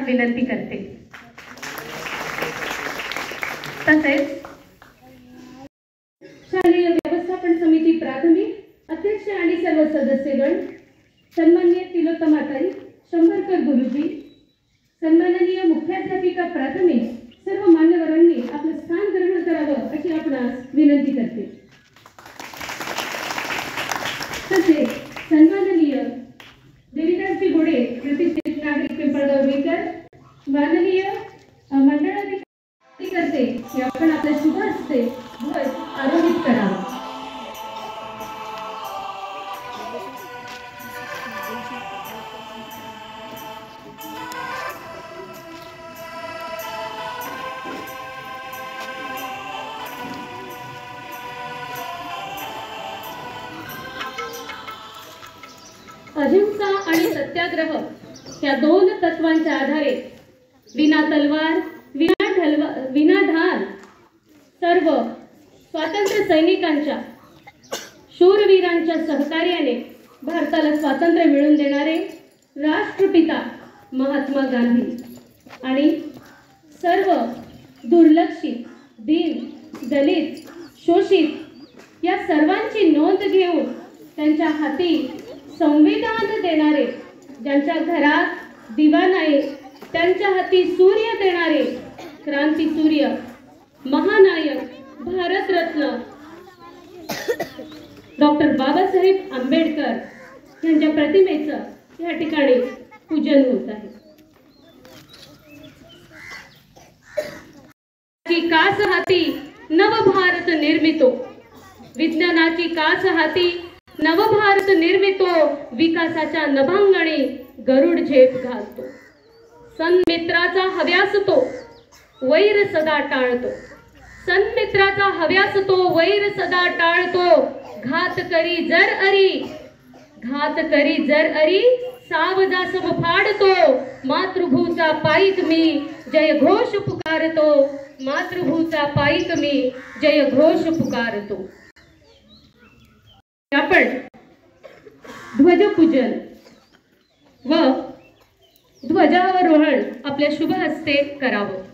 विनंती करते। तसेच शालेय व्यवस्थापन समिती प्राथमिक अध्यक्ष आणि सर्व सदस्यगण, सन्माननीय तिलोत्तमाताई शंभरकर गुरुजी, सन्माननीय मुख्याध्यापिका प्राथमिक, सर्व मान्यवरांनी आपलं स्थान ग्रहण करावं अशी आपणास विनंती करते। तसेच सन्माननीय देवीदासजी घोडे, प्रतिष्ठित नागरिक पिंपळगावकर, माननीय मंडळाधिकारी करते की आपण आपल्या शुभ हस्ते ध्वज आरोहित करावा। अहिंसा आणि सत्याग्रह या दोन तत्वांच्या आधारे विना तलवार विना ढाल सर्व स्वातंत्र्य सैनिकांच्या शूरवीरांच्या सहकार्याने भारताला स्वातंत्र्य मिळवून देणारे राष्ट्रपिता महात्मा गांधी आणि सर्व दुर्लक्षित, दीन, दलित, शोषित या सर्वांची नोंद घेऊन त्यांच्या हाती संविधान देणारे, ज्यांच्या घरात दिवा नाही त्यांच्या हाती सूर्य देणारे क्रांती सूर्य, महानायक, भारतरत्न डॉक्टर बाबासाहेब आंबेडकर यांच्या प्रतिमेचं या ठिकाणी पूजन होत आहे। कास हाती नवभारत निर्मितो, विज्ञानाची कास हाती नवभारत निर्मितो, विकासाच्या नभांगणी गरुड झेप घालतो। सन्मित्राचा हव्यास तो वैर सदा टाळतो, सन्मित्राचा हव्यास तो वैर सदा टाळतो। घात करी जर अरी सावजा सम फाडतो, मातृभूचा पायीक मी जय घोष पुकारतो, मातृभूचा पायीक मी जय घोष पुकारतो। आपण ध्वजपूजन व ध्वजारोहण आपल्या शुभ हस्ते करावं।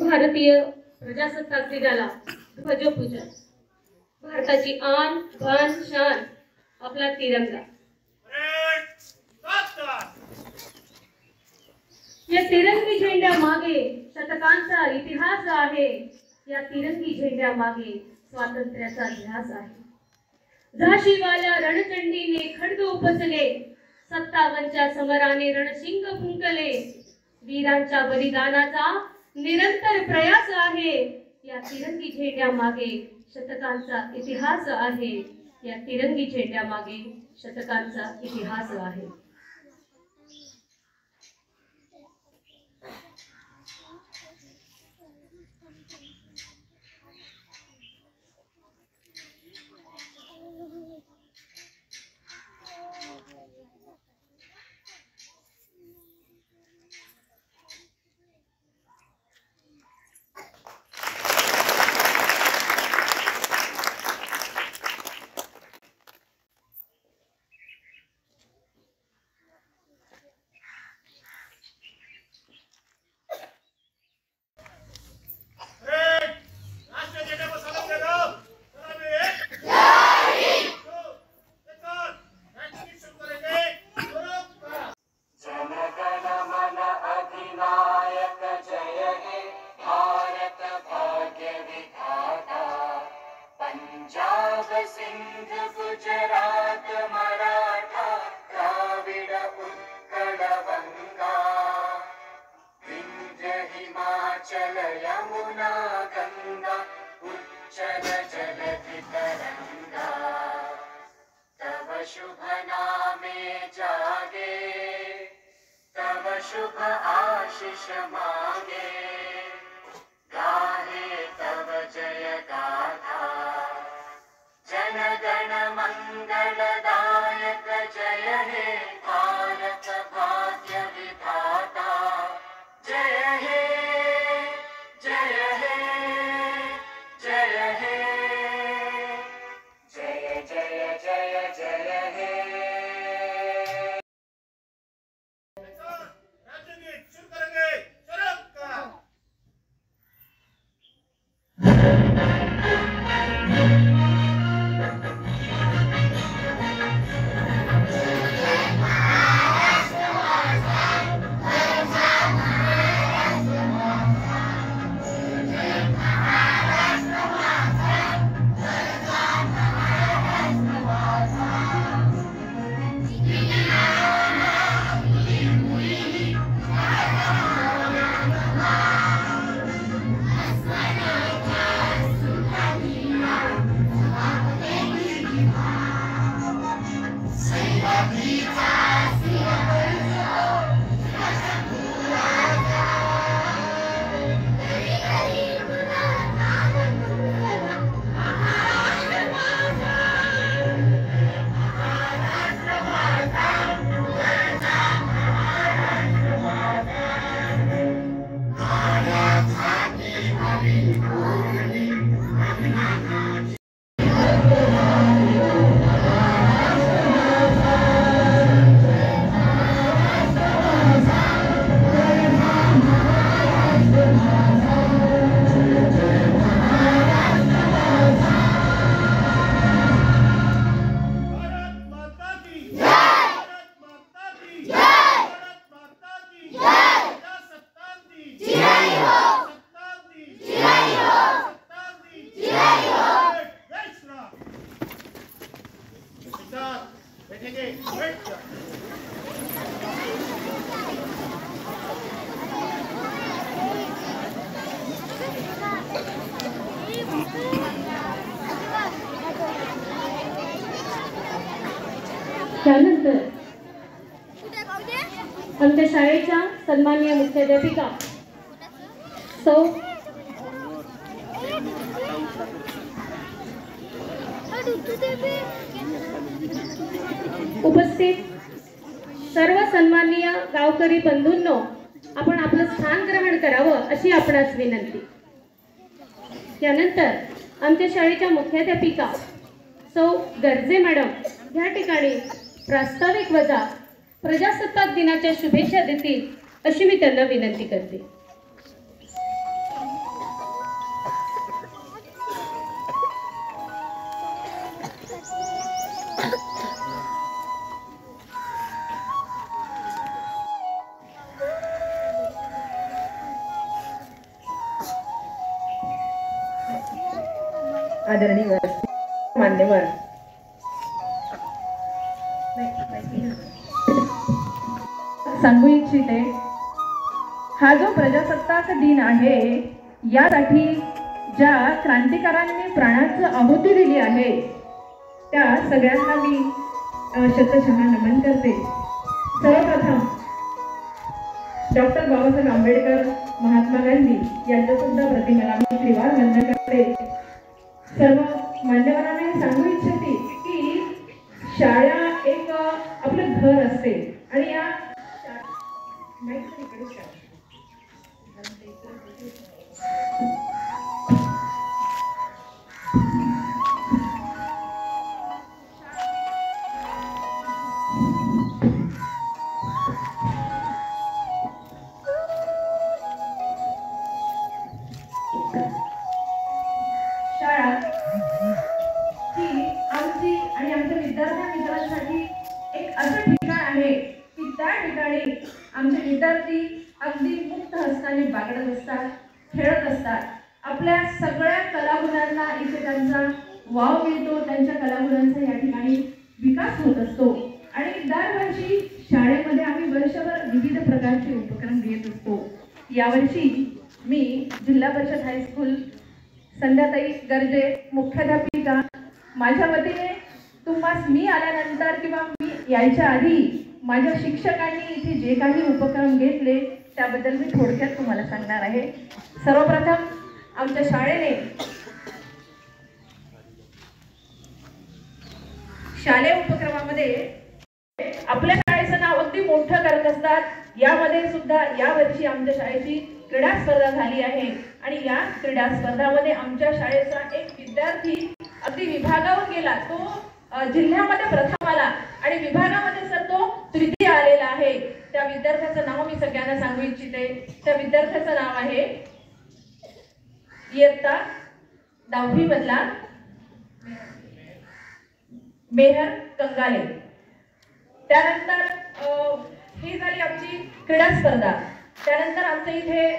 भारतीय प्रजासत्ताक दिनाला ध्वजपूजन, भारताची आन बान शान आपला तिरंगा। या तिरंगी झेंड्या मागे शतकांचा इतिहास आहे, या तिरंगी झेंड्या मागे स्वातंत्र्याचा ध्यास आहे। झाशीवाल्या रणचंडीने खड्ग उपसले, 57च्या समराने रणशिंग फुंकले, वीरांच्या बलिदानाचा निरंतर प्रयास आहे। या तिरंगी झेंड्या मागे शतकांचा इतिहास आहे, या तिरंगी झेंड्या मागे शतकांचा इतिहास आहे। पंजाब सिंध गुजरात मराठा द्राविड उत्कल गंगा विंध्य हिमाचल यमुना गंगा उच्चल जलधि तरंगा तव शुभ नामे जागे तव शुभ आशीष मागे गाहे तव जय गाथा जन गण मंगलदायक जय हे भारत भाग्य विधाता जय हे जय हे जय हे जय जय जय जय हे। राज्यगीत शुरू करेंगे शरद का। त्यानंतर आमच्या शाळेच्या सन्माननीय मुख्याध्यापिका सौ उपस्थित सर्व सन्माननीय गावकरी बंधूंनो, आपण आपलं स्थान ग्रहण करावं अशी आपणास विनंती। त्यानंतर आमच्या शाळेच्या मुख्याध्यापिका सौ गर्जे मॅडम या ठिकाणी प्रास्ताविक वजा प्रजासत्ताक दिनाच्या शुभेच्छा देतील अशी मी त्यांना विनंती करते। आदरणीय मान्यवर सांगू इच्छिते, हा जो प्रजासत्ताक दिन आहे यासाठी ज्या क्रांतिकारांनी प्राणाची आहुती दिली आहे त्या सगळ्यांना मी शतशः नमन करते। सर्वप्रथम डॉक्टर बाबासाहेब आंबेडकर, महात्मा गांधी यांच्या सुद्धा प्रतिमेला मी श्रीवार वंदन करते। सर्व मान्यवरांना हे सांगू इच्छिते की शाळा एक आपलं घर असते आणि या शाळा ही आमची आणि आमच्या विद्यार्थ्यांसाठी एक असं ठिकाण आहे की त्या ठिकाणी आमचे विद्यार्थी अगदी मुक्त हस्ताने बागडत असतात, खेळत असतात। आपल्या सगळ्या कलागुणांना इथे त्यांचा वाव मिळतो, त्यांच्या कलागुणांचा या ठिकाणी विकास होत असतो आणि दरवर्षी शाळेमध्ये आम्ही वर्षभर विविध प्रकारचे उपक्रम घेत असतो. यावर्षी मी जिल्हा परिषद हायस्कूल संध्याताई गर्जे मुख्याध्यापिका, माझ्या वतीने तुम्हाला मी आल्यानंतर किंवा मी यायच्या आधी माझ्या शिक्षकांनी इथे जे काही उपक्रम घेतले त्याबद्दल मी थोडक्यात तुम्हाला सांगणार आहे. सर्वप्रथम आमच्या शाळेने शालेय उपक्रमामध्ये आपल्या शाळेचं नाव अगदी मोठं करत असतात. यामध्ये सुद्धा यावर्षी आमच्या शाळेची क्रीडा स्पर्धा झाली आहे आणि या क्रीडा स्पर्धामध्ये आमच्या शाळेचा एक विद्यार्थी अगदी विभागावर गेला. तो जिल्ह्यामध्ये प्रथम आला आणि विभागामध्ये सर तो तृतीय आलेला आहे. त्या विद्यार्थ्याचं नाव मी सगळ्यांना सांगू इच्छिते. त्या विद्यार्थ्याचं नाव आहे इयत्ता 10वी मधला मेहर कंगाले. त्यानंतर ही झाली आमची क्रीडा स्पर्धा. त्यानंतर आमच्या इथे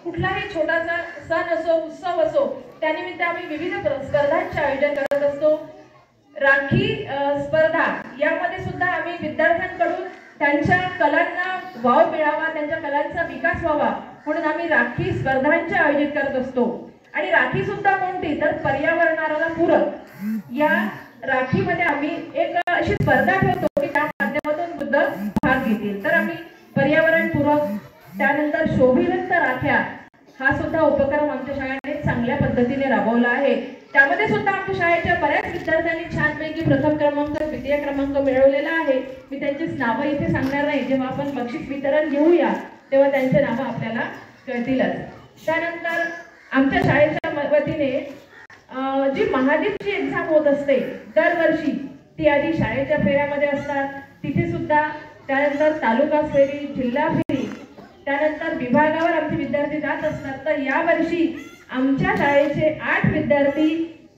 कुठलाही छोटासा सण असो, उत्सव असो, त्यानिमित्त आम्ही विविध स्पर्धांचे आयोजन करत असतो. राखी स्पर्धा यामध्ये सुद्धा आम्ही विद्यार्थ्यांकडून त्यांच्या कलांना वाव मिळावा, त्यांच्या कलांचा विकास व्हावा म्हणून आम्ही राखी स्पर्धांचे आयोजित करत असतो. आणि राखी सुद्धा कोणती तर पर्यावरणाला पूरक. या राखीमध्ये आम्ही एक अशी स्पर्धा ठेवतो की त्या माध्यमातून सुद्धा भाग घेतील. तर आम्ही पर्यावरणपूरक, त्यानंतर शोभिवंत राख्या हा सुद्धा उपक्रम आमच्या शाळेने चांगल्या पद्धतीने राबवला आहे. त्यामध्ये सुद्धा आमच्या शाळेच्या बऱ्याच विद्यार्थ्यांनी छानपैकी प्रथम क्रमांक, द्वितीय क्रमांक मिळवलेला आहे. मी त्यांचीच नावं इथे सांगणार नाही. जेव्हा आपण बक्षीस वितरण घेऊया तेव्हा त्यांचे नावं आपल्याला कळतीलच. त्यानंतर आमच्या शाळेच्या वतीने जी महादीपची एक्झाम होत असते दरवर्षी, ती आधी शाळेच्या फेऱ्यामध्ये असतात, तिथे सुद्धा. त्यानंतर तालुका फेरी, जिल्हा फेरी, त्यानंतर विभागावर आमचे विद्यार्थी जात असतात. तर यावर्षी आमच्या शाळेचे 8 विद्यार्थी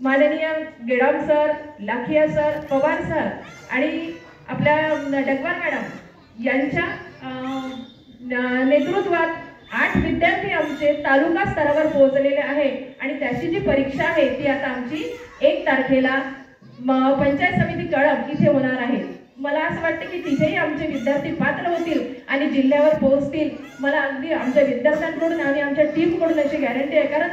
माननीय Gedam sir, Lakhia sir, Pawar sir आणि आपल्या डगवार मॅडम यांच्या नेतृत्वात 8 विद्यार्थी आमचे तालुका स्तरावर पोहोचलेले आहे. आणि त्याची जी परीक्षा आहे ती आता आमची 1 तारखेला पंचायत समिती कळंब इथे होणार आहे. मला असं वाटतं की तिथेही आमचे विद्यार्थी पात्र होतील आणि जिल्ह्यावर पोहोचतील. मला अगदी आमच्या विद्यार्थ्यांकडून आणि आमच्या टीमकडून अशी गॅरंटी आहे, कारण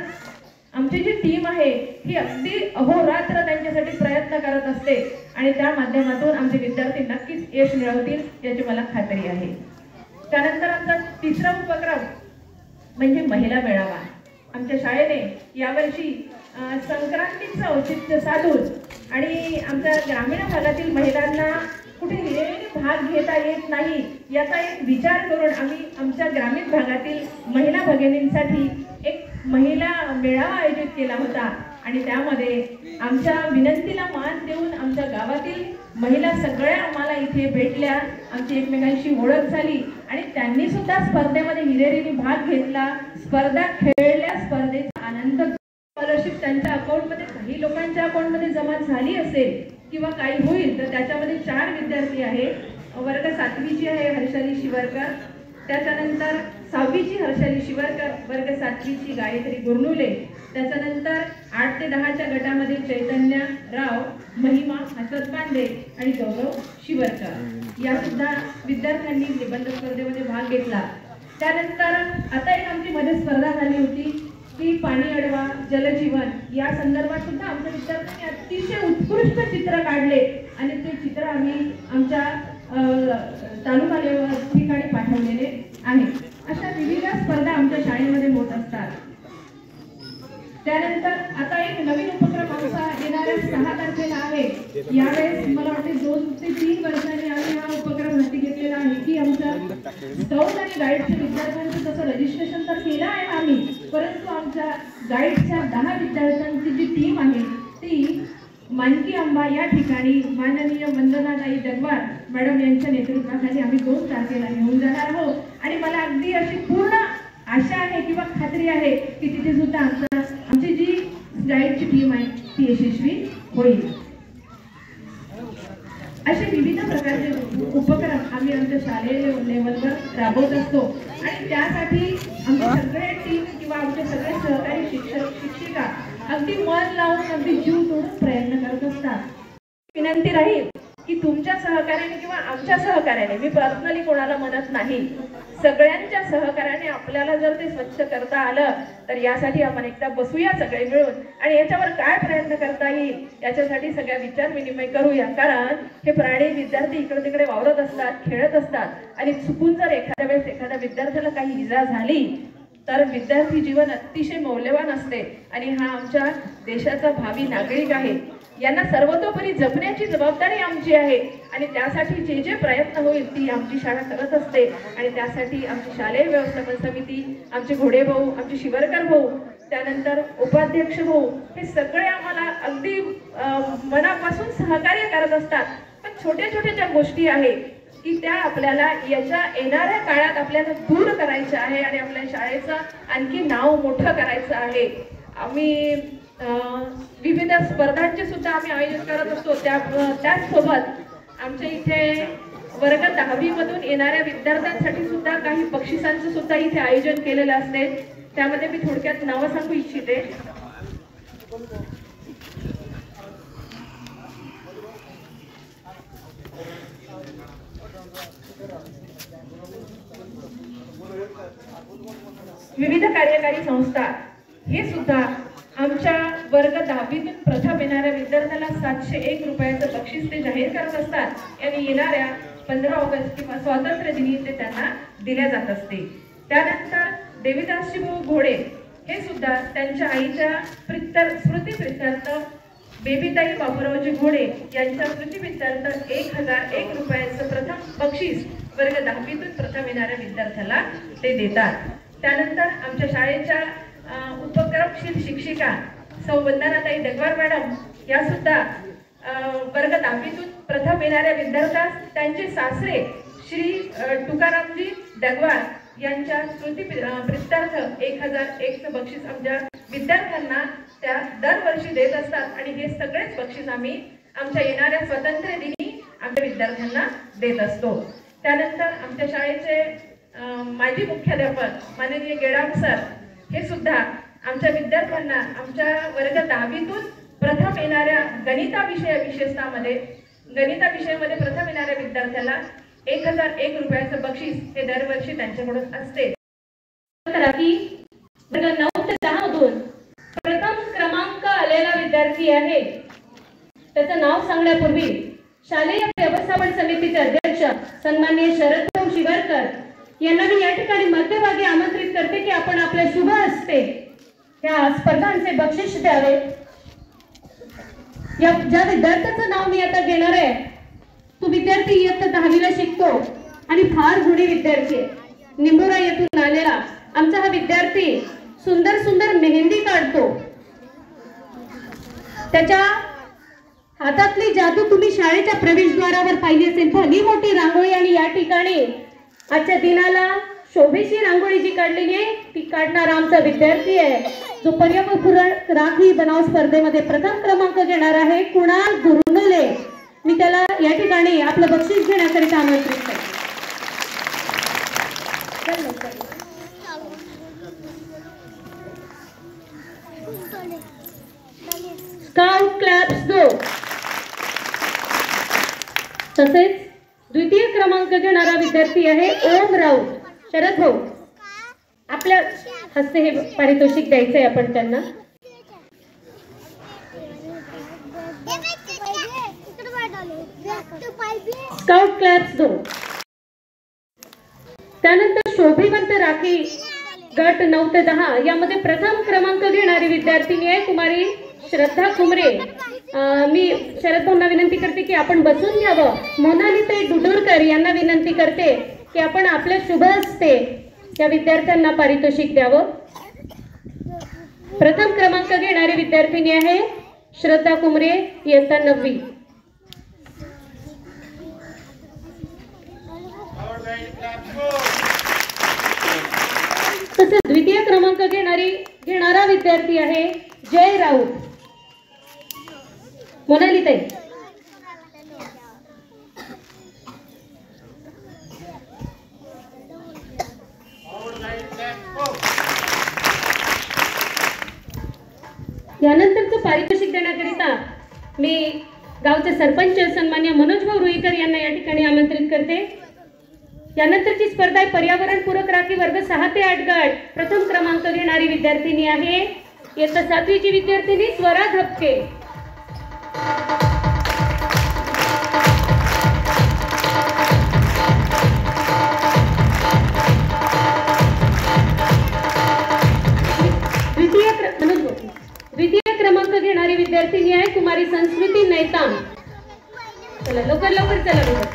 आमची जी टीम आहे ही अगदी अहोरात्र त्यांच्यासाठी प्रयत्न करत असते आणि त्या माध्यमातून आमचे विद्यार्थी नक्कीच यश मिळवतील याची मला खात्री आहे. त्यानंतर आमचा तिसरा उपक्रम म्हणजे महिला मेळावा. आमच्या शाळेने यावर्षी संक्रांतीचं औचित्य साधून आणि आमच्या ग्रामीण भागातील महिलांना कुठे भाग घेता येत नाही याचा एक विचार करून आम्ही आमच्या ग्रामीण भागातील महिला भगिनींसाठी एक महिला मेळावा आयोजित केला होता. आणि त्यामध्ये आमच्या विनंतीला मान देऊन आमच्या गावातील महिला सगळ्या आम्हाला इथे भेटल्या, आमची एकमेकांशी ओळख झाली आणि त्यांनी सुद्धा स्पर्धेमध्ये हिरिरीने भाग घेतला, स्पर्धा खेळल्या, स्पर्धेचा आनंद. स्कॉलरशिप त्यांच्या अकाउंटमध्ये काही लोकांच्या अकाउंटमध्ये जमा झाली असेल किंवा काही होईल तर त्याच्यामध्ये 4 विद्यार्थी आहेत. वर्ग 7वीची आहे हर्षाली शिवरकर, त्याच्यानंतर 6वीची हर्षाली शिवरकर, वर्ग 7वीची गायत्री गुरनुले, त्याच्यानंतर 8 ते 10च्या गटामध्ये चैतन्य राव, महिमा हसत पांडे आणि गौरव शिवरकर या सुद्धा विद्यार्थ्यांनी निबंध स्पर्धेमध्ये भाग घेतला. त्यानंतर आता एक आमची मध्ये स्पर्धा झाली होती की पाणी अडवा जलजीवन या संदर्भात सुद्धा आमच्या विद्यार्थ्यांनी अतिशय उत्कृष्ट चित्र काढले आणि ते चित्र आम्ही आमच्या तालुका लेवल ठिकाणी पाठवलेले आहे. अशा विविध स्पर्धा आमच्या शाळेमध्ये होत असतात. त्यानंतर आता एक नवीन उपक्रम आमचा येणाऱ्या 6 तारखेला आहे. यावेळेस मला वाटते 2 ते 3 वर्षांनी आम्ही हा उपक्रम हाती घेतलेला आहे की आमच्या स्काउट आणि गाईडच्या विद्यार्थ्यांचं तसं रजिस्ट्रेशन तर केलं आहे आम्ही, परंतु आमच्या गाईडच्या 10 विद्यार्थ्यांची जी टीम आहे ती मानकी आंबा या ठिकाणी माननीय वंदनाताई जगवार मॅडम यांच्या नेतृत्वाखाली आम्ही 2 तारखेला घेऊन जाणार आहोत. आणि मला अगदी अशी पूर्ण आशा आहे किंवा खात्री आहे की तिथे सुद्धा आमची जी गाईडची टीम आहे ती यशस्वी होईल. असे विविध प्रकारचे उपक्रम आम्ही आमच्या शालेय लेवलवर राबवत असतो आणि त्यासाठी आमचे सगळे टीम किंवा आमचे सगळे सहकारी शिक्षक शिक्षिका अगदी मन लावून अगदी जीव तोडून प्रयत्न करत असतात. विनंती राहील की तुमच्या सहकार्याने किंवा आमच्या सहकार्याने, मी पर्सनली कोणाला म्हणत नाही, सगळ्यांच्या सहकार्याने आपल्याला जर ते स्वच्छ करता आलं तर यासाठी आपण एकदा बसूया सगळे मिळून आणि याच्यावर काय प्रयत्न करता येईल याच्यासाठी सगळ्या विचार विनिमय करूया. कारण हे प्राणी विद्यार्थी इकडे तिकडे वावरत असतात, खेळत असतात आणि चुकून जर एखाद्या वेळेस एखाद्या विद्यार्थ्याला काही इजा झाली तर विद्यार्थी जीवन अतिशय मौल्यवान असते आणि हा आमच्या देशाचा भावी नागरिक आहे. यांना सर्वतोपरी जपण्याची जबाबदारी आमची आहे आणि त्यासाठी जे जे प्रयत्न होईल ती आमची शाळा करत असते आणि त्यासाठी आमची शालेय व्यवस्थापन समिती, आमचे घोडे भाऊ, आमचे शिवरकर भाऊ, त्यानंतर उपाध्यक्ष भाऊ हे सगळे आम्हाला अगदी मनापासून सहकार्य करत असतात. पण छोट्या छोट्या ज्या गोष्टी आहेत की त्या आपल्याला याच्या येणाऱ्या काळात आपल्याला दूर करायच्या आहे आणि आपल्या शाळेचं आणखी नाव मोठं करायचं आहे. आम्ही विविध स्पर्धांचे सुद्धा आम्ही आयोजन करत असतो. त्याचसोबत आमच्या इथे वर्ग 10वी मधून येणाऱ्या विद्यार्थ्यांसाठी सुद्धा काही बक्षिसांचं सुद्धा इथे आयोजन केलेलं असते. त्यामध्ये मी थोडक्यात नावं सांगू इच्छिते. विविध कार्यकारी संस्था हे सुद्धा आमच्या वर्ग 10वीतून प्रथम येणाऱ्या विद्यार्थ्याला 701 रुपयाचं बक्षीस ते जाहीर करत असतात आणि येणाऱ्या 15 ऑगस्ट किंवा स्वातंत्र्य दिनी ते त्यांना दिल्या जात असते. त्यानंतर देवीदासजी भाऊ घोडे हे सुद्धा त्यांच्या आईच्या स्मृतिप्रित्यर्थ बेबीताई बाबूरावजी घोडे यांच्या स्मृतिप्रित्यर्थ 1001 रुपयाचं प्रथम बक्षीस वर्ग 10वीतून प्रथम येणाऱ्या विद्यार्थ्याला ते देतात. त्यानंतर आमच्या शाळेच्या उपक्रमशील शिक्षिका सौ वंदनाताई डगवार मॅडम या सुद्धा वर्ग 10वीतून प्रथम येणाऱ्या विद्यार्थ्यास त्यांचे सासरे श्री तुकारामजी डगवार यांच्या स्मृतिप्रित्यर्थ 1001चं बक्षीस आमच्या विद्यार्थ्यांना त्या दरवर्षी देत असतात आणि हे सगळेच बक्षीस आम्ही आमच्या येणाऱ्या स्वातंत्र्य दिनी आमच्या विद्यार्थ्यांना देत असतो. त्यानंतर आमच्या शाळेचे माजी मुख्याध्यापक माननीय गेडाम सर हे सुद्धा आमच्या विद्यार्थ्यांना आमच्या वर्ग 10वीतून प्रथम येणाऱ्या गणिता विषयामध्ये प्रथम येणाऱ्या विद्यार्थ्याला 1001 रुपयाचं बक्षीस हे दरवर्षी त्यांच्याकडून असते. वर्ग 9 ते 10 मधून प्रथम क्रमांक आलेला विद्यार्थी आहे. त्याचं नाव सांगण्यापूर्वी शालेय व्यवस्थापन समितीचे अध्यक्ष सन्माननीय शरदभाऊ शिवरकर यांना मी या ठिकाणी मध्यभागी आमंत्रित करते की आपण आपल्या शुभ हस्ते या स्पर्धांचे बक्षीस द्यावे. ज्या विद्यार्थ्याचं नाव मी आता घेणार आहे तो विद्यार्थी इयत्ता 10वीला शिकतो आणि फार गुणी विद्यार्थी आहे. निंबोरा येथून आलेला आमचा हा विद्यार्थी सुंदर सुंदर मेहंदी काढतो. त्याच्या हातातली जादू तुम्ही शाळेच्या प्रवेशद्वारावर पाहिली असेल. भली मोठी रांगोळी आणि या ठिकाणी आजच्या दिनाला शोभेची रांगोळी जी काढलेली आहे ती काढणारा आमचा विद्यार्थी आहे जो पर्यावरण राखी बनाव स्पर्धेमध्ये प्रथम क्रमांक घेणार आहे, कुणाल गुरुनले. मी त्याला या ठिकाणी आपलं बक्षीस घेण्याकरिता आमंत्रित करते. Scout claps 2. तसेच द्वितीय क्रमांक घेणारा विद्यार्थी आहे ओम राऊत. शरद भाऊ आपल्या हस्ते हे पारितोषिक द्यायचं आहे आपण त्यांना. Scout claps 2. त्यानंतर शोभिवंत राखी गट 9 ते 10 यामध्ये प्रथम क्रमांक घेणारी विद्यार्थिनी आहे कुमारी श्रद्धा कुमरे. मी शरद भाऊंना विनंती करते की आपण बसून घ्यावं. मोनालीताई डुडुरकर यांना विनंती करते की आपण आपल्या शुभ हस्ते त्या विद्यार्थ्यांना पारितोषिक द्यावं. प्रथम क्रमांक घेणारी विद्यार्थिनी आहे श्रद्धा कुमरे इयत्ता 9वी. तसेच द्वितीय क्रमांक घेणारा विद्यार्थी आहे जय राऊत. मोनालीताई यानंतर मी गावचे सरपंच सन्मान्य मनोज भाऊ रुईकर यांना या ठिकाणी आमंत्रित करते. यानंतरची स्पर्धा आहे पर्यावरणपूरक राखी वर्ग 6 ते 8 गट. प्रथम क्रमांक घेणारी विद्यार्थिनी आहे इयत्ता 7वीची विद्यार्थिनी स्वरा धपके. द्वितीय क्रमांक घेणारी विद्यार्थिनी आहे कुमारी संस्कृती नैताम. चला लवकर लवकर चला लवकर.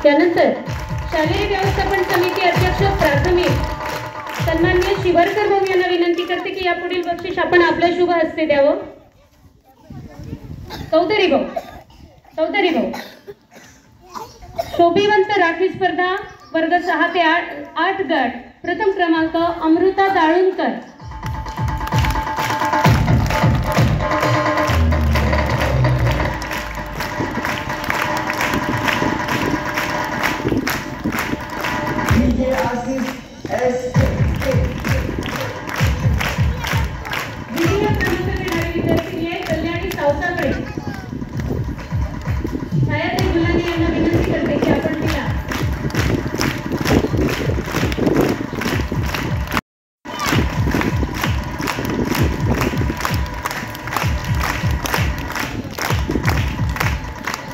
त्यानंतर शालेय व्यवस्थापन समिती अध्यक्ष प्राथमिक सन्माननीय शिवरकर भाऊ यांना विनंती करते की यापुढील बक्षीस आपण आपल्या शुभ हस्ते द्यावं. चौधरी भाऊ शोभिवंत राखी स्पर्धा वर्ग 6 ते 8 गट. प्रथम क्रमांक अमृता दाळुणकर. द्वितीय क्रमांक घेणारी विद्यार्थिनी आहे कल्याणी सावसाकडे. छायाताई गुलानी यांना विनंती करते की आपण तिला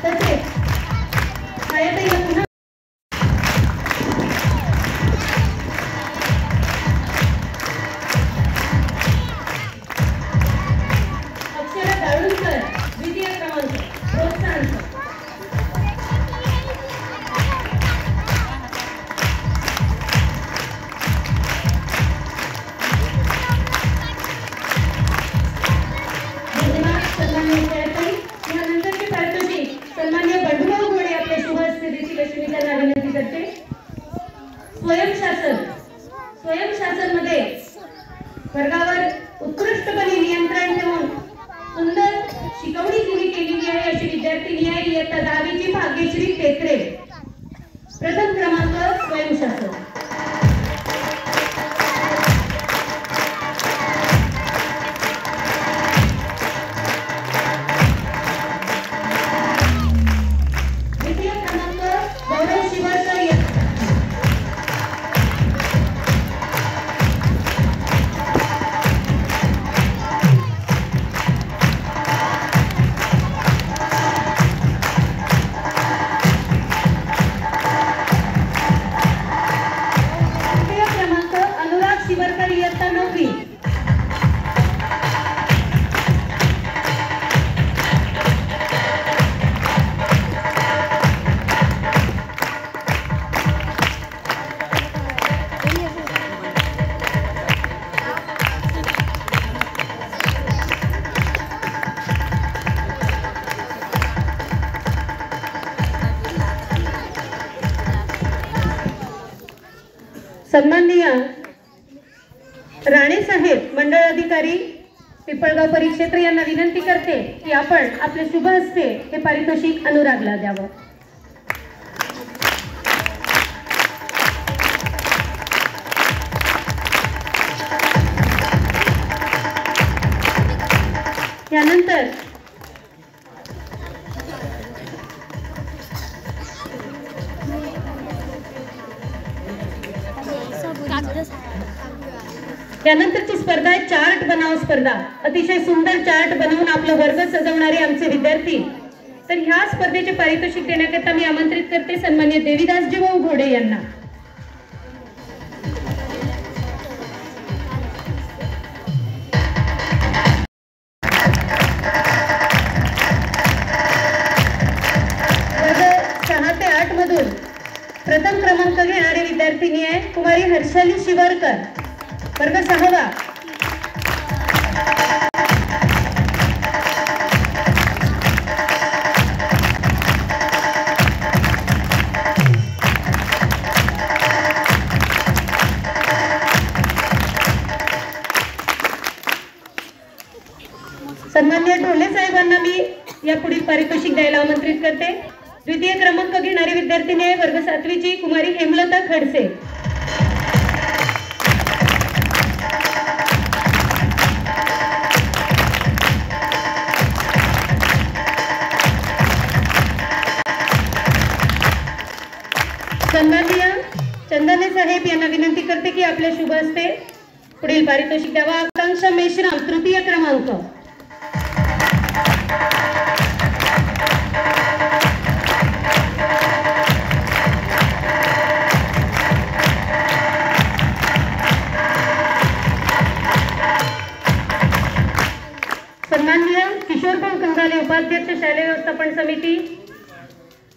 तसेच छायाताईला पुन्हा अक्षरा दाळुणकर द्वितीय क्रमांक प्रोत्साहन. यानंतरचे पारितोषिक सन्मान्य बंडूभाऊ घोडे आपल्या शुभ हस्ते देतील अशी मी त्यांना विनंती करते. स्वयंशासन मध्ये वर्गावर उत्कृष्टपणे नियंत्रण ठेवून सुंदर शिकवणी तिने केलेली आहे अशी विद्यार्थिनी आहे इयत्ता 10वीची भाग्यश्री टेकरे. प्रथम क्रमांक स्वयंशासन. द्वितीय क्रमांक गौरव शिवरकर. तृतीय क्रमांक अनुराग शिवरकर इयत्ता 9वी. सन्माननीय राणे साहेब मंडळ अधिकारी पिंपळगाव परिक्षेत्र यांना विनंती करते की आपण आपल्या शुभ हस्ते हे पारितोषिक अनुरागला द्यावं. यानंतर त्यानंतरची स्पर्धा आहे चार्ट बनाव स्पर्धा. अतिशय सुंदर चार्ट बनवून आपला वर्ग सजवणारे आमचे विद्यार्थी. तर ह्या स्पर्धेचे पारितोषिक देण्याकरता मी आमंत्रित करते सन्मान्य देवीदासजी भाऊ घोडे यांना. वर्ग 6 ते 8 मधून प्रथम क्रमांक घेणारी विद्यार्थिनी आहे कुमारी हर्षाली शिवरकर. वर्ग 6वा. सन्माननीय ढोले साहेबांना मी यापुढील पारितोषिक द्यायला आमंत्रित करते. द्वितीय क्रमांक घेणारी विद्यार्थिनी आहे वर्ग 7वीची कुमारी हेमलता खडसे. साहेब यांना विनंती करते की आपल्या शुभ हस्ते पुढील पारितोषिक द्यावा. आकांक्षा मेश्राम तृतीय क्रमांक. सन्माननीय किशोरभाऊ कंगाले उपाध्यक्ष शालेय व्यवस्थापन समिती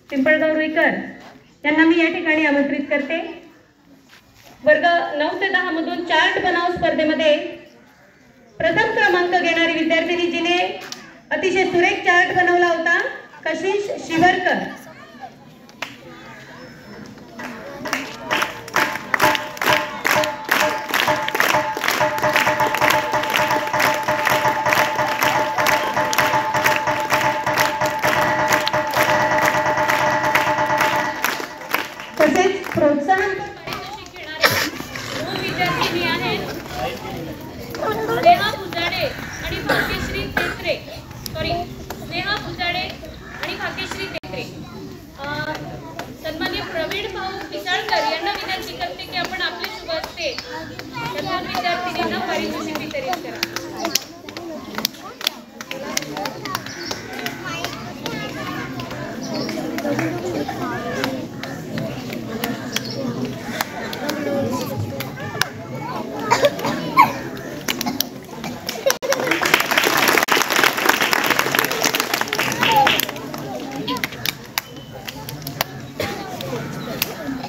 पिंपळगाव रुईकर यांना मी या ठिकाणी आमंत्रित करते. वर्ग 9 ते 10 मधून चार्ट बनाव स्पर्धेमध्ये प्रथम क्रमांक घेणारी विद्यार्थिनी जिने अतिशय सुरेख चार्ट बनवला होता कशिश शिवरकर. तसेच प्रोत्साहन विद्यार्थिनी आहेत स्नेहा पुजाडे आणि भाग्यश्री तेत्रे. स्नेहा पुजाडे आणि भाग्यश्री तेत्रे. सन्माननीय प्रवीण भाऊ पिसाळकर यांना विनंती करते की आपण आपले शुभ हस्ते या दोन विद्यार्थिनींना पारितोषिक वितरित करा.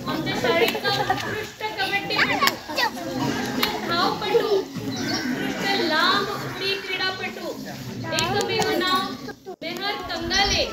आमच्या शाळेचा उत्कृष्ट कबड्डीपटू, उत्कृष्ट धावपटू, उत्कृष्ट लांब उडी क्रीडापटू, एकमेव नाव मेहर कंगाले.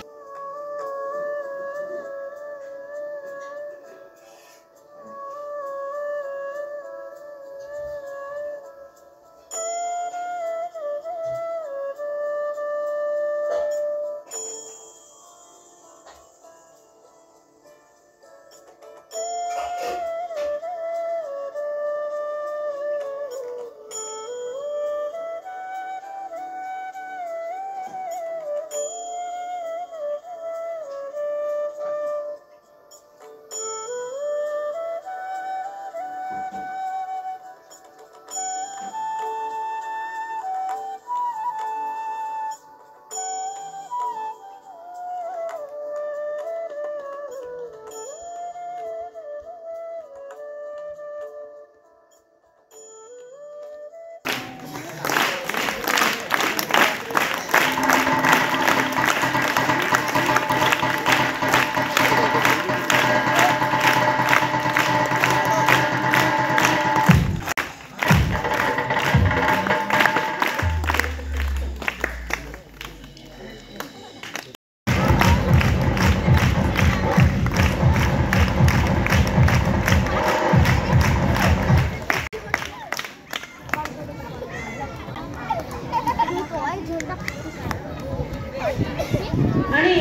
आणि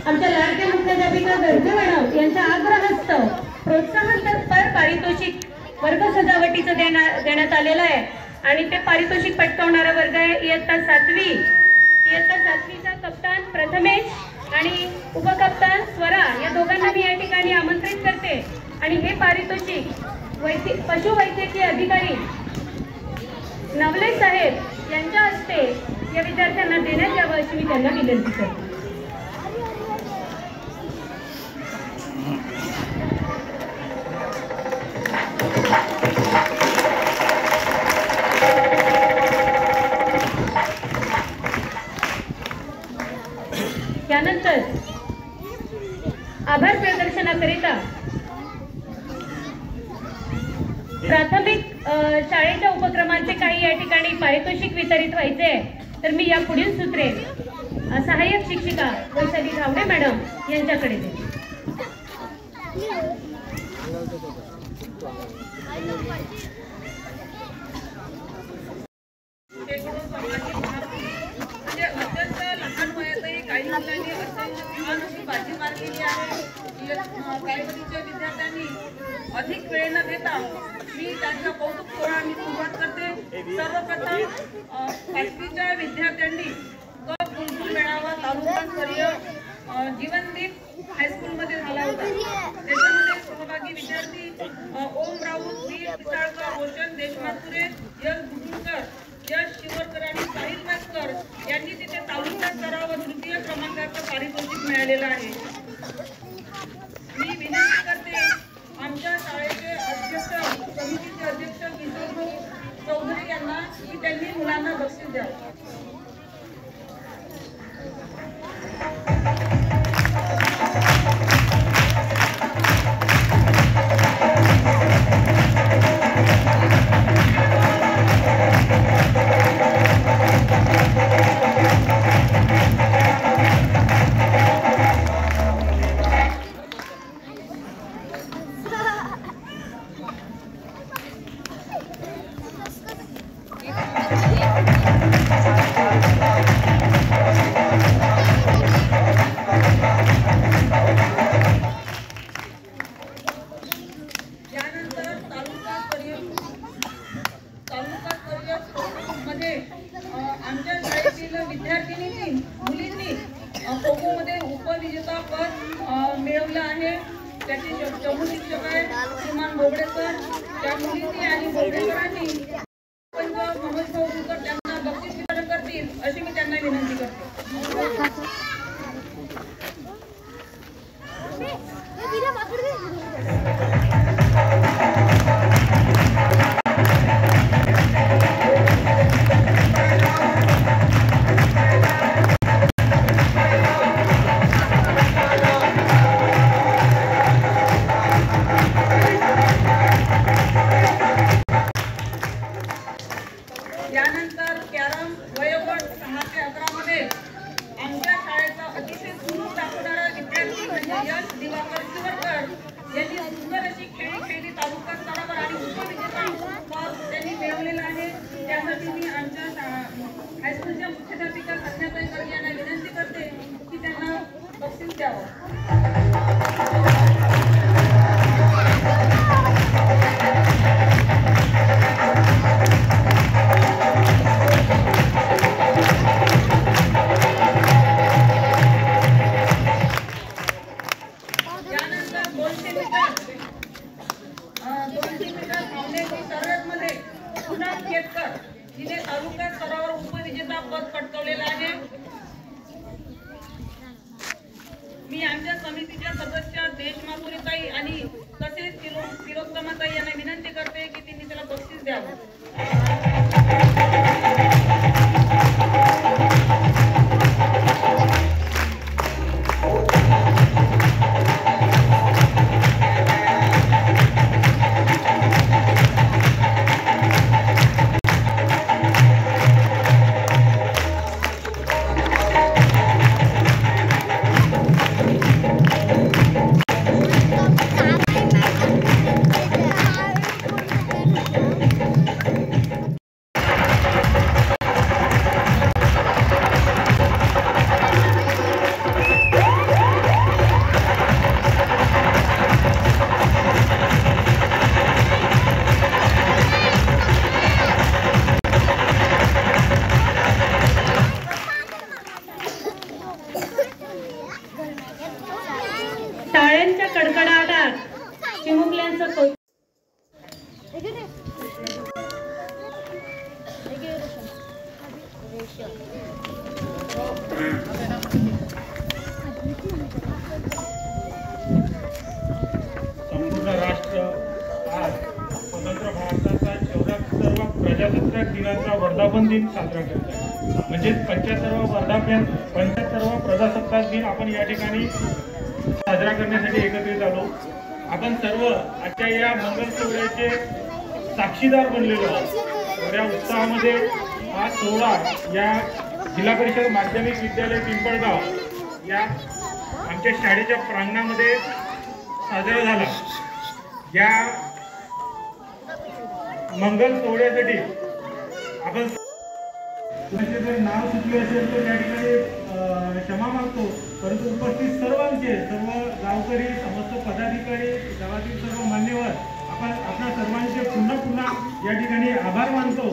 आमच्या लाडक्या मुख्याध्यापिका गर्जे मॅडम यांच्या आग्रहास्तव प्रोत्साहनपर पारितोषिक वर्ग सजावटीचं देण्यात आलेलं आहे. आणि ते पारितोषिक पटकावणारा वर्ग आहे इयत्ता 7वी. इयत्ता 7वीचा कप्तान प्रथमेश आणि उपकप्तान स्वरा या दोघांना मी या ठिकाणी आमंत्रित करते. आणि हे पारितोषिक पशुवैद्यकीय अधिकारी नवले साहेब यांच्या हस्ते या विद्यार्थ्यांना देण्यात यावं अशी मी त्यांना विनंती करते. त्यानंतर आभार प्रदर्शनाकरिता प्राथमिक शाळेच्या उपक्रमांचे काही या ठिकाणी पारितोषिक वितरित व्हायचे आहे. तर मी या पुढील सूत्रे सहाय्यक शिक्षिका वैशाली धावडे मॅडम यांच्याकडे देते. अत्यंत लहान वयातही काही मुलांनी अशी बाजी मारलेली आहे. प्रायमरीच्या विद्यार्थ्यांनी अधिक वेळ न देता मी त्यांचं कौतुक सोहळ्याने सुरुवात करते. सर्वप्रथम 5वीच्या विद्यार्थ्यांनी क कुलकुल मेळावा तालुकास्तरीय जीवनदीप हायस्कूलमध्ये झाला होता. त्याच्यामध्ये सहभागी विद्यार्थी ओम राऊत, वीर पिसाळकर, रोशन देशमातुरे, यश बुटुळकर, यश शिवरकर आणि साहिल भास्कर यांनी तिथे तालुका स्तरावर तृतीय क्रमांकाचं पारितोषिक मिळालेलं आहे. मी विनंती करते आमच्या शाळेचे अध्यक्ष, समितीचे अध्यक्ष किशोर चौधरी यांना की त्यांनी मुलांना बक्षीस द्यावं. आमच्या शाळेतील विद्यार्थिनींनी मुलींनी खो-खोमध्ये उपविजेता पद मिळवलं आहे. त्याचे चमूशिक्षक आहे श्रीमान बोबडेकर. त्या मुलींनी आणि बोबडेकरांनी मनोज भाऊकर त्यांना बक्षीस वितरण करतील अशी मी त्यांना विनंती करते. यानंतर कॅरम वयोगट 6 ते 11 मध्ये आमच्या शाळेचा अतिशय सुंदर दाखवणारा विद्यार्थी म्हणजे यश दिवाकर शिवरकर यांनी सुंदर अशी खेळी खेळली तालुका स्तरावर आणि उपविजेता पद त्यांनी मिळवलेलं आहे. त्यासाठी मी आमच्या हायस्कूलच्या मुख्याध्यापिका संध्याताई गर्गे यांना विनंती करते की त्यांना बक्षीस द्यावं. जिने तालुका स्तरावर उपविजेता पद पटकावलेलं आहे. मी आमच्या समितीच्या सदस्य देशमातुरीताई आणि तसेच तिलोत्तमाताई यांना विनंती करते की त्यांनी त्याला बक्षीस द्यावं. टाळ्यांच्या कडकडाटात चिमुकल्यांचं कौतुक. संपूर्ण राष्ट्र आज स्वतंत्र भारताचा 74वा प्रजासत्ताक दिनाचा वर्धापन दिन साजरा करत आहे. म्हणजेच 75वा प्रजासत्ताक दिन आपण या ठिकाणी साजरा करण्यासाठी एकत्रित आलो. आपण सर्व आजच्या या मंगल सोहळ्याचे साक्षीदार बनलेलो आहोत. एवढ्या उत्साहामध्ये हा सोहळा या जिल्हा परिषद माध्यमिक विद्यालय पिंपळगाव या आमच्या शाळेच्या प्रांगणामध्ये साजरा झाला. या मंगल सोहळ्यासाठी आपण जर नाव सुचले असेल तर त्या ठिकाणी क्षमा मागतो. परंतु उपस्थित सर्व गावकरी, समस्त पदाधिकारी, गावातील सर्व मान्यवर आपण आपल्या सर्वांचे पुन्हा या ठिकाणी आभार मानतो.